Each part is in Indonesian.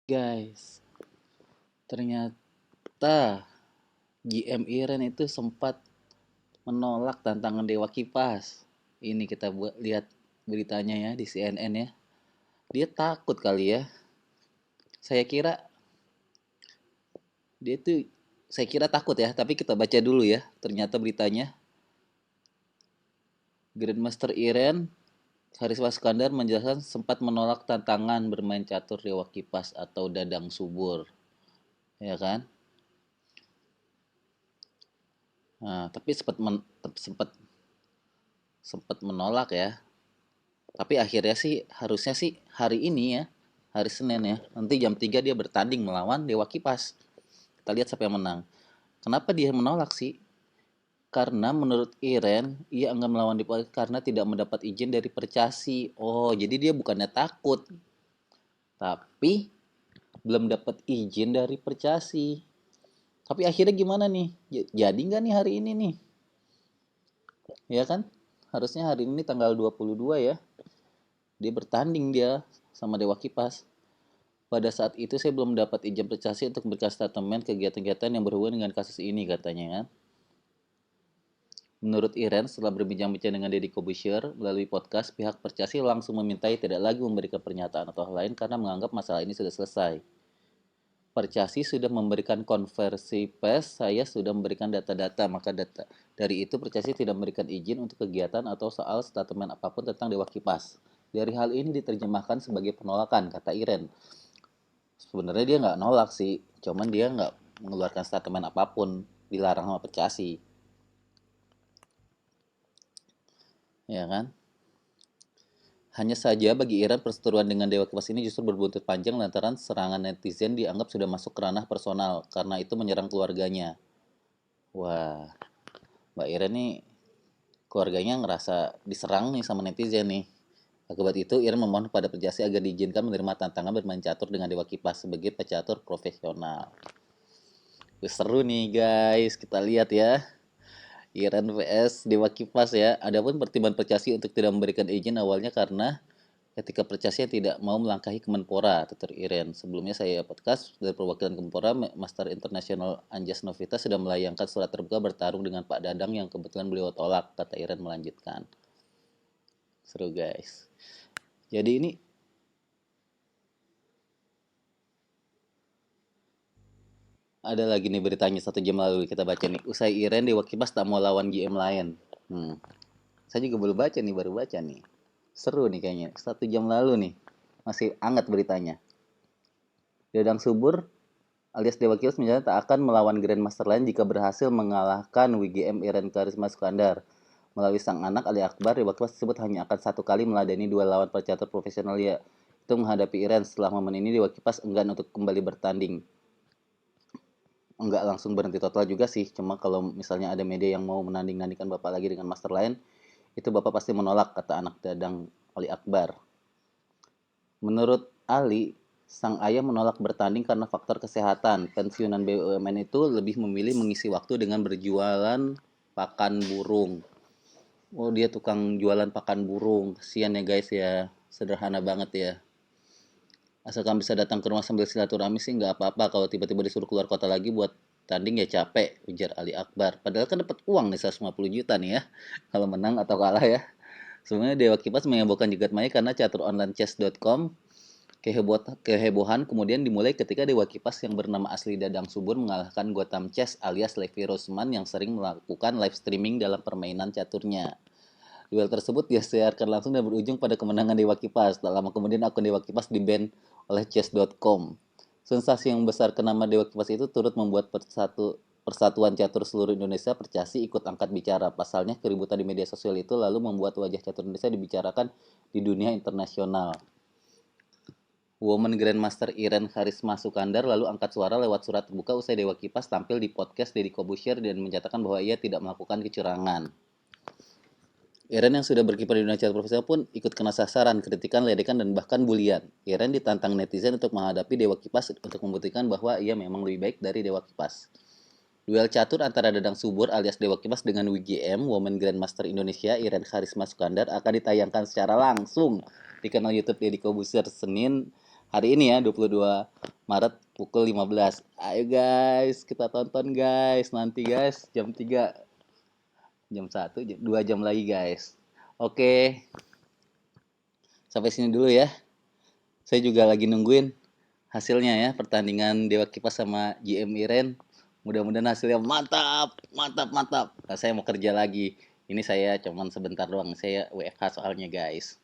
Guys, ternyata GM Iren itu sempat menolak tantangan Dewa Kipas. Ini kita lihat beritanya ya di CNN ya. Dia takut kali ya. Saya kira dia tuh saya kira takut ya, tapi kita baca dulu ya. Ternyata beritanya Grandmaster Iren Harisma Skandar menjelaskan sempat menolak tantangan bermain catur Dewa Kipas atau Dadang Subur, ya kan? Nah, tapi sempat sempat menolak ya. Tapi akhirnya sih harusnya sih hari ini ya, hari Senin ya. Nanti jam 3 dia bertanding melawan Dewa Kipas. Kita lihat siapa yang menang. Kenapa dia menolak sih? Karena menurut Iren, ia enggak melawan Dewa karena tidak mendapat izin dari Percasi. Oh, jadi dia bukannya takut, tapi belum dapat izin dari Percasi. Tapi akhirnya gimana nih? Jadi nggak nih hari ini nih? Ya kan? Harusnya hari ini tanggal 22 ya. Dia bertanding dia sama Dewa Kipas. Pada saat itu saya belum dapat izin Percasi untuk memberikan statement kegiatan-kegiatan yang berhubungan dengan kasus ini katanya kan. Menurut Iren, setelah berbincang-bincang dengan Deddy Corbuzier melalui podcast, pihak Percasi langsung memintai tidak lagi memberikan pernyataan atau hal lain karena menganggap masalah ini sudah selesai. Percasi sudah memberikan konversi pers, saya sudah memberikan data-data, maka data dari itu Percasi tidak memberikan izin untuk kegiatan atau soal statement apapun tentang Dewa Kipas. Dari hal ini diterjemahkan sebagai penolakan, kata Iren. Sebenarnya dia nggak nolak sih, cuman dia nggak mengeluarkan statement apapun, dilarang sama Percasi, ya kan? Hanya saja bagi Iran perseteruan dengan Dewa Kipas ini justru berbuntut panjang lantaran serangan netizen dianggap sudah masuk ke ranah personal karena itu menyerang keluarganya. Wah, Mbak Iren nih keluarganya ngerasa diserang nih sama netizen nih. Akibat itu, Iren memohon kepada Percasi agar diizinkan menerima tantangan bermain catur dengan Dewa Kipas sebagai pecatur profesional. Seru nih guys, kita lihat ya. Iren vs Dewa Kipas ya. Adapun pertimbangan Percasi untuk tidak memberikan izin awalnya karena ketika Percasi tidak mau melangkahi Kemenpora, tutur Iren. Sebelumnya saya podcast dari perwakilan Kemenpora, Master Internasional Anjas Novita sudah melayangkan surat terbuka bertarung dengan Pak Dadang yang kebetulan beliau tolak, kata Iren melanjutkan. Seru guys. Jadi ini ada lagi nih beritanya 1 jam lalu kita baca nih. Usai Iren Dewa Kipas tak mau lawan GM lain. Hmm. Saya juga belum baca nih, baru baca nih. Seru nih kayaknya. 1 jam lalu nih. Masih hangat beritanya. Dadang Subur alias Dewa Kipas menyatakan tak akan melawan Grandmaster lain jika berhasil mengalahkan WGM Iren Karisma Sukandar. Melalui sang anak Ali Akbar, Dewa Kipas tersebut hanya akan 1 kali meladeni 2 lawan pecatur profesional ya. Itu menghadapi Iren. Setelah momen ini Dewa Kipas enggan untuk kembali bertanding. Enggak langsung berhenti total juga sih, cuma kalau misalnya ada media yang mau menanding-nandingkan bapak lagi dengan master lain, itu bapak pasti menolak, kata anak Dadang Ali Akbar. Menurut Ali, sang ayah menolak bertanding karena faktor kesehatan. Pensiunan BUMN itu lebih memilih mengisi waktu dengan berjualan pakan burung. Oh, dia tukang jualan pakan burung. Kasian ya guys ya, sederhana banget ya. Asalkan bisa datang ke rumah sambil silaturahmi sih nggak apa-apa. Kalau tiba-tiba disuruh keluar kota lagi buat tanding ya capek, ujar Ali Akbar. Padahal kan dapat uang nih 150 juta nih ya, kalau menang atau kalah ya. Sebenarnya Dewa Kipas menyembuhkan jagat maya karena catur online chess.com. Kehebohan kemudian dimulai ketika Dewa Kipas yang bernama asli Dadang Subur mengalahkan Gotham Chess alias Levi Rosman yang sering melakukan live streaming dalam permainan caturnya. Duel tersebut disiarkan langsung dan berujung pada kemenangan Dewa Kipas. Tak lama kemudian akun Dewa Kipas di-ban oleh chess.com. Sensasi yang besar ke nama Dewa Kipas itu turut membuat Persatuan Catur Seluruh Indonesia Percasi ikut angkat bicara. Pasalnya keributan di media sosial itu lalu membuat wajah catur Indonesia dibicarakan di dunia internasional. Woman Grandmaster Iren Karisma Sukandar lalu angkat suara lewat surat terbuka usai Dewa Kipas tampil di podcast Deddy Corbuzier dan menyatakan bahwa ia tidak melakukan kecurangan. Iren yang sudah berkiprah di dunia catur profesional pun ikut kena sasaran, kritikan, ledekan, dan bahkan bulian. Iren ditantang netizen untuk menghadapi Dewa Kipas untuk membuktikan bahwa ia memang lebih baik dari Dewa Kipas. Duel catur antara Dadang Subur alias Dewa Kipas dengan WGM, Women Grandmaster Indonesia, Iren Karisma Sukandar akan ditayangkan secara langsung di kanal YouTube Deddy Kobuser Senin hari ini ya, 22 Maret pukul 15. Ayo guys, kita tonton guys. Nanti guys, jam 3, jam 1, 2 jam lagi guys. Oke, sampai sini dulu ya. Saya juga lagi nungguin hasilnya ya, pertandingan Dewa Kipas sama JM Iren. Mudah-mudahan hasilnya mantap, mantap, mantap. Nah, saya mau kerja lagi. Ini saya cuman sebentar doang. Saya WFH soalnya guys.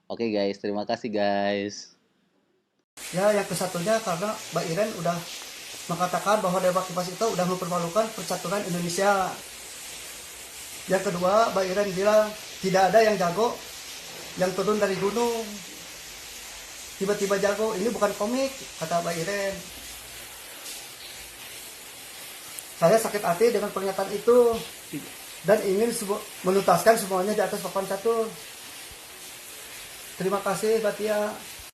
Oke guys, terima kasih guys. Ya, yang kesatunya karena Mbak Iren udah mengatakan bahwa Dewa Kipas itu udah mempermalukan percaturan Indonesia. Yang kedua, Mbak Iren bilang tidak ada yang jago yang turun dari gunung tiba-tiba jago. Ini bukan komik, kata Mbak Iren. Saya sakit hati dengan pernyataan itu dan ingin menuntaskan semuanya di atas papan catur. Terima kasih Mbak Tia.